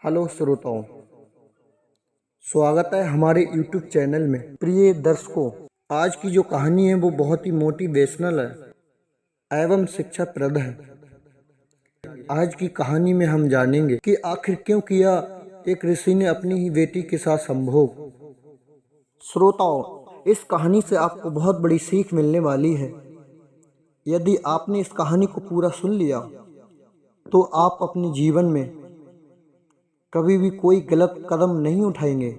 Hello श्रोताओं, स्वागत है हमारे YouTube चैनल में। प्रिय दर्शकों, आज की जो कहानी है वो बहुत ही मोटिवेशनल है एवं शिक्षाप्रद है। आज की कहानी में हम जानेंगे कि आखिर क्यों किया एक ऋषि ने अपनी ही बेटी के साथ संभोग। श्रोताओं, इस कहानी से आपको बहुत बड़ी सीख मिलने वाली है। यदि आपने इस कहानी को पूरा सुन लिया तो आप अपने जीवन में कभी भी कोई गलत कदम नहीं उठाएंगे।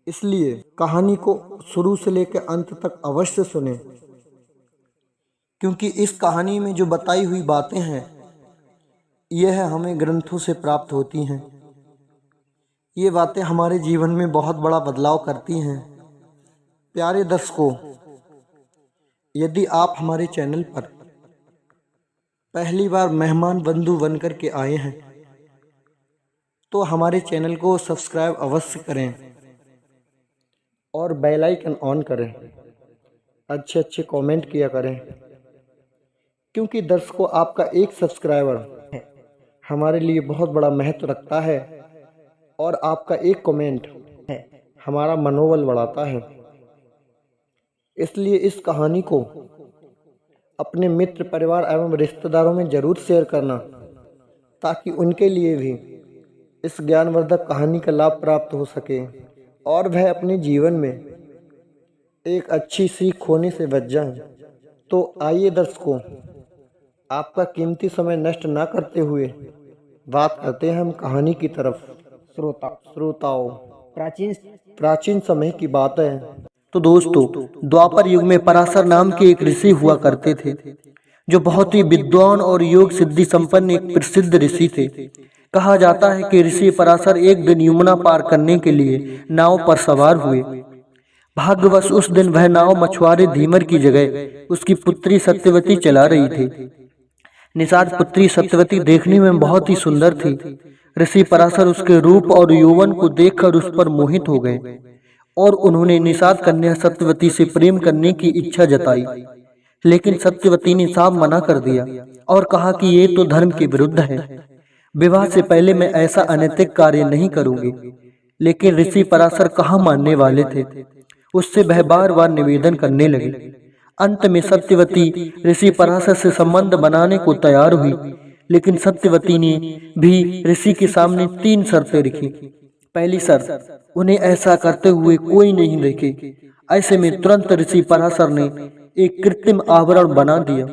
इसलिए कहानी को शुरू से लेकर अंत तक अवश्य सुनें, क्योंकि इस कहानी में जो बताई हुई बातें हैं यह हमें ग्रंथों से प्राप्त होती हैं। ये बातें हमारे जीवन में बहुत बड़ा बदलाव करती हैं। प्यारे दर्शकों, यदि आप हमारे चैनल पर पहली बार मेहमान बंधु बनकर के आए हैं तो हमारे चैनल को सब्सक्राइब अवश्य करें और बेल आइकन ऑन करें। अच्छे अच्छे कमेंट किया करें, क्योंकि दर्शकों आपका एक सब्सक्राइबर हमारे लिए बहुत बड़ा महत्व रखता है और आपका एक कमेंट हमारा मनोबल बढ़ाता है। इसलिए इस कहानी को अपने मित्र, परिवार एवं रिश्तेदारों में ज़रूर शेयर करना, ताकि उनके लिए भी इस ज्ञानवर्धक कहानी का लाभ प्राप्त हो सके और वह अपने जीवन में एक अच्छी सीख खोने से बच जाएं। तो आइए दर्शकों, आपका कीमती समय नष्ट ना करते हुए बात करते हैं हम कहानी की तरफ। श्रोताओं, प्राचीन समय की बात है। तो दोस्तों, द्वापर युग में पराशर नाम के एक ऋषि हुआ करते थे, जो बहुत ही विद्वान और योग सिद्धि संपन्न एक प्रसिद्ध ऋषि थे। कहा जाता है कि ऋषि पराशर एक दिन यमुना पार करने के लिए नाव पर सवार हुए। भाग्यवश उस दिन वह नाव मछुआरे धीमर की जगह उसकी पुत्री सत्यवती चला रही थी। निषाद पुत्री सत्यवती देखने में बहुत ही सुंदर थी। ऋषि पराशर उसके रूप और यौवन को देखकर उस पर मोहित हो गए और उन्होंने निषाद कन्या सत्यवती से प्रेम करने की इच्छा जताई। लेकिन सत्यवती ने साफ मना कर दिया और कहा कि ये तो धर्म के विरुद्ध है। विवाह से पहले मैं ऐसा अनैतिक कार्य नहीं करूंगी। लेकिन ऋषि पराशर कहाँ मानने वाले थे। उससे वह बार बार निवेदन करने लगे। अंत में सत्यवती ऋषि पराशर से संबंध बनाने को तैयार हुई, लेकिन सत्यवती ने भी ऋषि के सामने 3 शर्तें रखी। पहली शर्त, उन्हें ऐसा करते हुए कोई नहीं देखे। ऐसे में तुरंत ऋषि पराशर ने एक कृत्रिम आवरण बना दिया।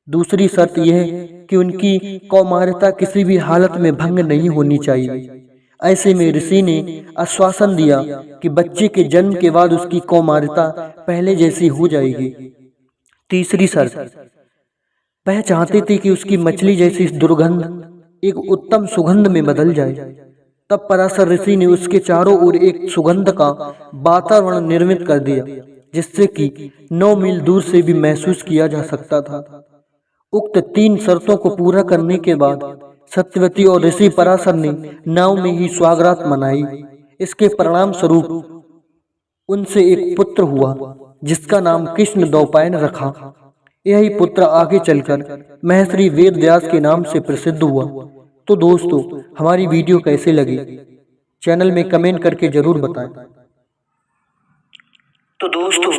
दूसरी शर्त यह कि उनकी कौमारता किसी भी हालत में भंग नहीं होनी चाहिए। ऐसे में ऋषि ने आश्वासन दिया कि बच्चे के जन्म के बाद उसकी कौमारता पहले जैसी हो जाएगी। तीसरी शर्त, वह चाहते थे कि उसकी मछली जैसी दुर्गंध एक उत्तम सुगंध में बदल जाए। तब पराशर ऋषि ने उसके चारों ओर एक सुगंध का वातावरण निर्मित कर दिया, जिससे कि 9 मील दूर से भी महसूस किया जा सकता था। उक्त 3 शर्तों को पूरा करने के बाद सत्यवती और ऋषि पराशर ने नाव में ही स्वागरात मनाई। इसके परिणाम स्वरूप उनसे एक पुत्र हुआ, जिसका नाम कृष्ण द्वैपायन रखा। यही पुत्र आगे चलकर महर्षि वेद व्यास के नाम से प्रसिद्ध हुआ। तो दोस्तों, हमारी वीडियो कैसे लगी चैनल में कमेंट करके जरूर बताएं। तो दोस्तों,